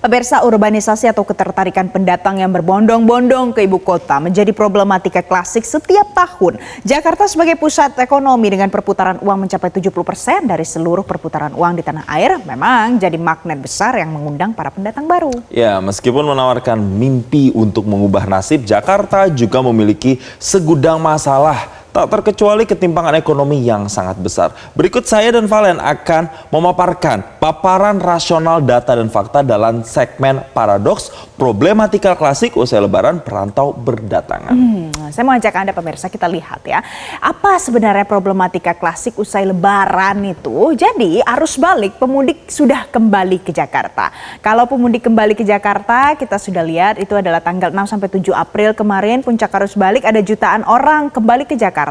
Pemirsa, urbanisasi atau ketertarikan pendatang yang berbondong-bondong ke ibu kota menjadi problematika klasik setiap tahun. Jakarta sebagai pusat ekonomi dengan perputaran uang mencapai 70% dari seluruh perputaran uang di tanah air memang jadi magnet besar yang mengundang para pendatang baru. Ya, meskipun menawarkan mimpi untuk mengubah nasib, Jakarta juga memiliki segudang masalah. Tak terkecuali ketimpangan ekonomi yang sangat besar. Berikut saya dan Valen akan memaparkan paparan rasional data dan fakta dalam segmen Paradoks Problematika Klasik usai Lebaran Perantau Berdatangan. Saya mau ajak Anda pemirsa, kita lihat ya. Apa sebenarnya problematika klasik usai Lebaran itu? Jadi arus balik pemudik sudah kembali ke Jakarta. Kalau pemudik kembali ke Jakarta, kita sudah lihat itu adalah tanggal 6 sampai 7 April kemarin puncak arus balik, ada jutaan orang kembali ke Jakarta.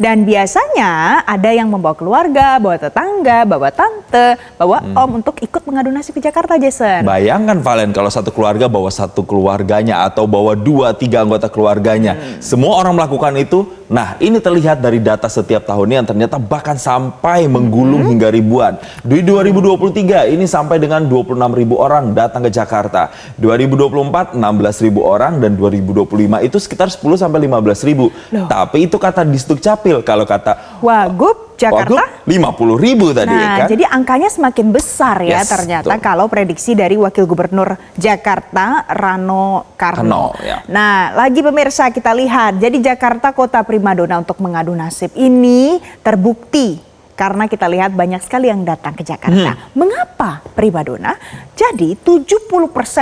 Dan biasanya ada yang membawa keluarga, bawa tetangga, bawa tante, bawa om untuk ikut mengadu nasib ke Jakarta, Jason. Bayangkan Valen kalau satu keluarga bawa satu keluarganya atau bawa 2-3 anggota keluarganya. Semua orang melakukan itu. Nah, ini terlihat dari data setiap tahunnya yang ternyata bahkan sampai menggulung hingga ribuan. Di 2023 ini sampai dengan 26.000 orang datang ke Jakarta. 2024 16.000 orang dan 2025 itu sekitar 10 sampai 15.000. Tapi itu kata Disduk Capil, kalau kata Wagub Jakarta 50.000 tadi kan. Jadi angkanya semakin besar ya ternyata kalau prediksi dari Wakil Gubernur Jakarta Rano Karno. Nah, lagi pemirsa kita lihat, jadi Jakarta kota primadona untuk mengadu nasib ini terbukti karena kita lihat banyak sekali yang datang ke Jakarta. Mengapa primadona? Jadi 70%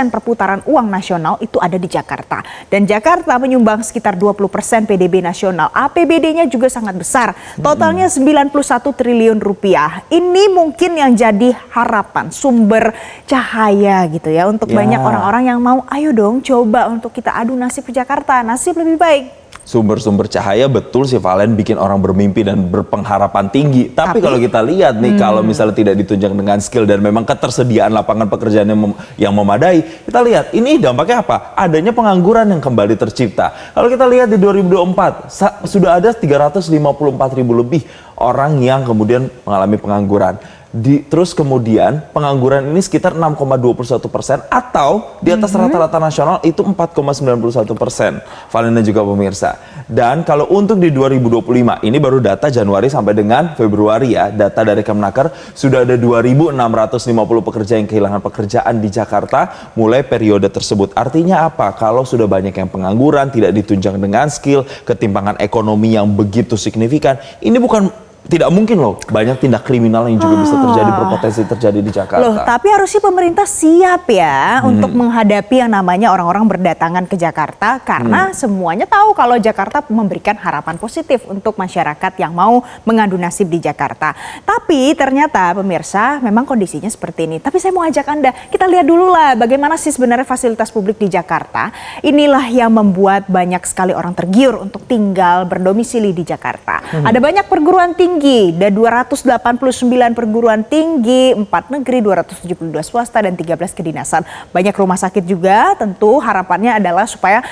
perputaran uang nasional itu ada di Jakarta. Dan Jakarta menyumbang sekitar 20% PDB nasional. APBD-nya juga sangat besar. Totalnya 91 triliun rupiah. Ini mungkin yang jadi harapan, sumber cahaya gitu ya. Untuk banyak orang-orang yang mau, ayo dong coba untuk kita adu nasib ke Jakarta. Nasib lebih baik. Sumber-sumber cahaya betul sih Valen, bikin orang bermimpi dan berpengharapan tinggi. Tapi kalau kita lihat nih, kalau misalnya tidak ditunjang dengan skill dan memang ketersediaan lapangan pekerjaan yang memadai, kita lihat ini dampaknya apa? Adanya pengangguran yang kembali tercipta. Kalau kita lihat di 2024 sudah ada 354.000 lebih orang yang kemudian mengalami pengangguran. Terus kemudian pengangguran ini sekitar 6,21% atau di atas rata-rata nasional itu 4,91%. Valen dan juga pemirsa. Dan kalau untuk di 2025 ini baru data Januari sampai dengan Februari ya, data dari Kemnaker sudah ada 2.650 pekerja yang kehilangan pekerjaan di Jakarta mulai periode tersebut. Artinya apa? Kalau sudah banyak yang pengangguran, tidak ditunjang dengan skill, ketimpangan ekonomi yang begitu signifikan, ini tidak mungkin loh banyak tindak kriminal yang juga bisa terjadi, berpotensi terjadi di Jakarta. Loh, tapi harusnya pemerintah siap ya untuk menghadapi yang namanya orang-orang berdatangan ke Jakarta karena semuanya tahu kalau Jakarta memberikan harapan positif untuk masyarakat yang mau mengadu nasib di Jakarta. Tapi ternyata pemirsa memang kondisinya seperti ini. Tapi saya mau ajak Anda, kita lihat dulu lah bagaimana sih sebenarnya fasilitas publik di Jakarta. Inilah yang membuat banyak sekali orang tergiur untuk tinggal berdomisili di Jakarta. Ada banyak perguruan tinggi, ada 289 perguruan tinggi, 4 negeri, 272 swasta, dan 13 kedinasan. Banyak rumah sakit juga, tentu harapannya adalah supaya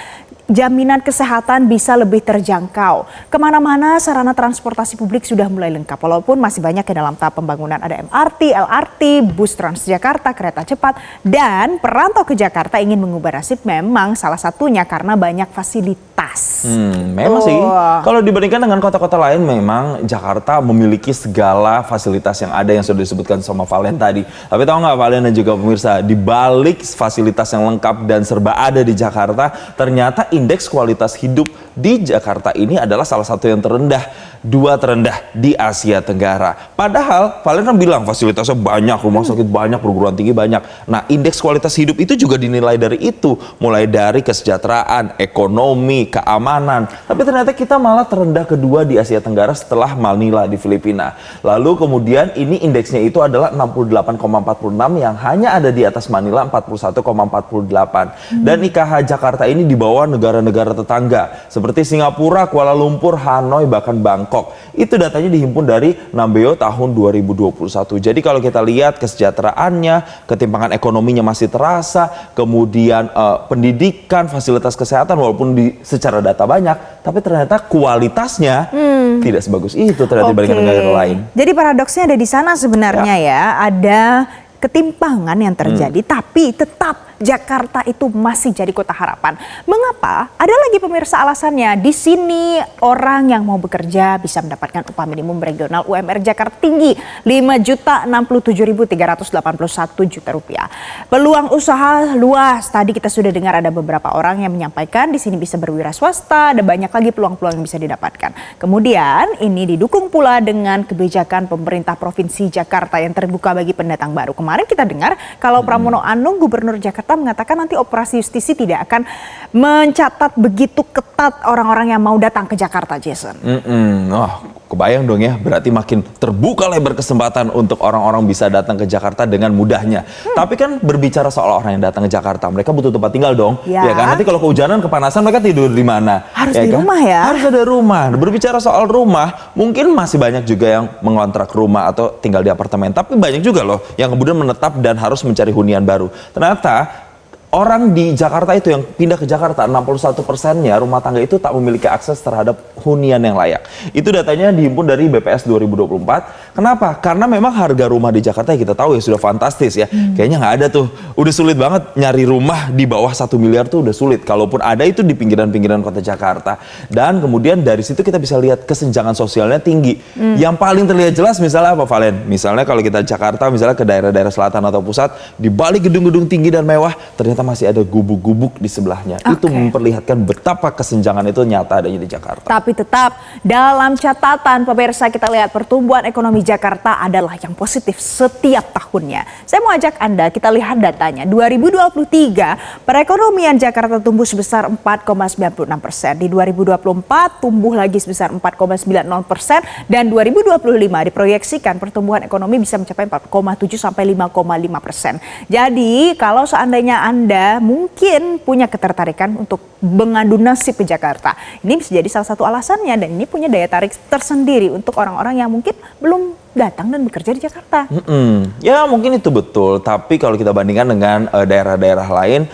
jaminan kesehatan bisa lebih terjangkau. Kemana-mana sarana transportasi publik sudah mulai lengkap. Walaupun masih banyak yang dalam tahap pembangunan, ada MRT, LRT, bus Transjakarta, kereta cepat. Dan perantau ke Jakarta ingin mengubah nasib memang salah satunya karena banyak fasilitas. Memang sih, kalau dibandingkan dengan kota-kota lain memang Jakarta memiliki segala fasilitas yang ada yang sudah disebutkan sama Valen tadi. Tapi tahu nggak Valen dan juga pemirsa, di balik fasilitas yang lengkap dan serba ada di Jakarta, ternyata indeks kualitas hidup di Jakarta ini adalah salah satu yang terendah, 2 terendah di Asia Tenggara. Padahal Valen kan bilang fasilitasnya banyak, rumah sakit banyak, perguruan tinggi banyak. Nah, indeks kualitas hidup itu juga dinilai dari itu, mulai dari kesejahteraan, ekonomi, keamanan. Tapi ternyata kita malah terendah kedua di Asia Tenggara setelah Manila di Filipina. Lalu kemudian ini indeksnya itu adalah 68,46 yang hanya ada di atas Manila 41,48. Dan IKH Jakarta ini di bawah negara-negara tetangga seperti Singapura, Kuala Lumpur, Hanoi, bahkan Bangkok. Itu datanya dihimpun dari Nambeo tahun 2021. Jadi kalau kita lihat kesejahteraannya, ketimpangan ekonominya masih terasa, kemudian pendidikan, fasilitas kesehatan walaupun secara data banyak, tapi ternyata kualitasnya tidak sebagus itu ternyata dibandingkan negara lain. Jadi paradoksnya ada di sana sebenarnya ya. Ada ketimpangan yang terjadi, tapi tetap Jakarta itu masih jadi kota harapan. Mengapa? Ada lagi pemirsa alasannya. Di sini orang yang mau bekerja bisa mendapatkan upah minimum regional UMR Jakarta tinggi, 5.067.381 juta rupiah. Peluang usaha luas. Tadi kita sudah dengar ada beberapa orang yang menyampaikan di sini bisa berwira swasta, ada banyak lagi peluang-peluang yang bisa didapatkan. Kemudian ini didukung pula dengan kebijakan pemerintah Provinsi Jakarta yang terbuka bagi pendatang baru. Kemarin kita dengar kalau Pramono Anung, Gubernur Jakarta, mengatakan nanti operasi justisi tidak akan mencatat begitu ketat orang-orang yang mau datang ke Jakarta, Jason. Kebayang dong ya, berarti makin terbuka lebar kesempatan untuk orang-orang bisa datang ke Jakarta dengan mudahnya. Tapi kan berbicara soal orang yang datang ke Jakarta, mereka butuh tempat tinggal dong. Ya kan, nanti kalau kehujanan, kepanasan, mereka tidur di mana? Harus di rumah ya? Harus ada rumah. Berbicara soal rumah, mungkin masih banyak juga yang mengontrak rumah atau tinggal di apartemen. Tapi banyak juga loh yang kemudian menetap dan harus mencari hunian baru. Ternyata orang di Jakarta itu yang pindah ke Jakarta, 61%-nya rumah tangga itu tak memiliki akses terhadap hunian yang layak. Itu datanya dihimpun dari BPS 2024. Kenapa? Karena memang harga rumah di Jakarta kita tahu ya sudah fantastis ya. Kayaknya nggak ada tuh. Udah sulit banget nyari rumah di bawah 1 miliar tuh udah sulit. Kalaupun ada itu di pinggiran-pinggiran kota Jakarta. Dan kemudian dari situ kita bisa lihat kesenjangan sosialnya tinggi. Yang paling terlihat jelas misalnya apa, Valen? Misalnya kalau kita Jakarta, misalnya ke daerah-daerah selatan atau pusat, di balik gedung-gedung tinggi dan mewah, ternyata masih ada gubuk-gubuk di sebelahnya. Itu memperlihatkan betapa kesenjangan itu nyata adanya di Jakarta. Tapi tetap dalam catatan pemirsa, kita lihat pertumbuhan ekonomi Jakarta adalah yang positif setiap tahunnya. Saya mau ajak Anda, kita lihat datanya. 2023 perekonomian Jakarta tumbuh sebesar 4,96%. Di 2024 tumbuh lagi sebesar 4,90%. Dan 2025 diproyeksikan pertumbuhan ekonomi bisa mencapai 4,7 sampai 5,5%. Jadi kalau seandainya Anda mungkin punya ketertarikan untuk mengadu nasib ke Jakarta, ini bisa jadi salah satu alasannya, dan ini punya daya tarik tersendiri untuk orang-orang yang mungkin belum datang dan bekerja di Jakarta. Ya mungkin itu betul, tapi kalau kita bandingkan dengan daerah-daerah lain,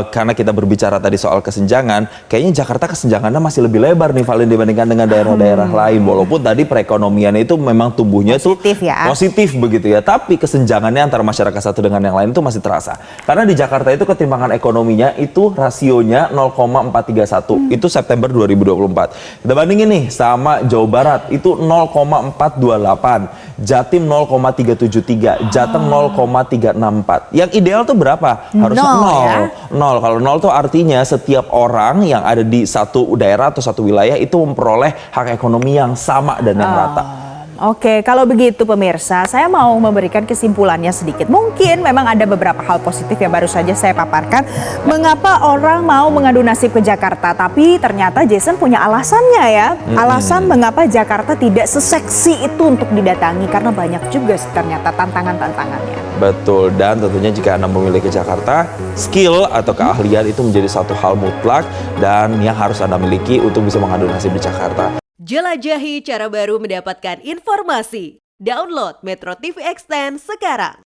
karena kita berbicara tadi soal kesenjangan, kayaknya Jakarta kesenjangannya masih lebih lebar nih Valen dibandingkan dengan daerah-daerah lain. Walaupun tadi perekonomian itu memang tumbuhnya positif ya. Positif begitu ya, tapi kesenjangannya antara masyarakat satu dengan yang lain itu masih terasa. Karena di Jakarta itu ketimpangan ekonominya itu rasionya 0,431. Itu September 2024. Kita bandingin nih sama Jawa Barat itu 0,428. Jatim 0,373, Jateng 0,364. Yang ideal tuh berapa? Harusnya 0. Ya? 0. Kalau 0 tuh artinya setiap orang yang ada di satu daerah atau satu wilayah itu memperoleh hak ekonomi yang sama dan yang rata. Oke, kalau begitu pemirsa, saya mau memberikan kesimpulannya sedikit. Mungkin memang ada beberapa hal positif yang baru saja saya paparkan. Mengapa orang mau mengadu nasib ke Jakarta? Tapi ternyata Jason punya alasannya ya. Alasan mengapa Jakarta tidak seseksi itu untuk didatangi. Karena banyak juga ternyata tantangan-tantangannya. Betul, dan tentunya jika Anda memilih ke Jakarta, skill atau keahlian itu menjadi satu hal mutlak dan yang harus Anda miliki untuk bisa mengadu nasib di Jakarta. Jelajahi cara baru mendapatkan informasi. Download Metro TV Extend sekarang.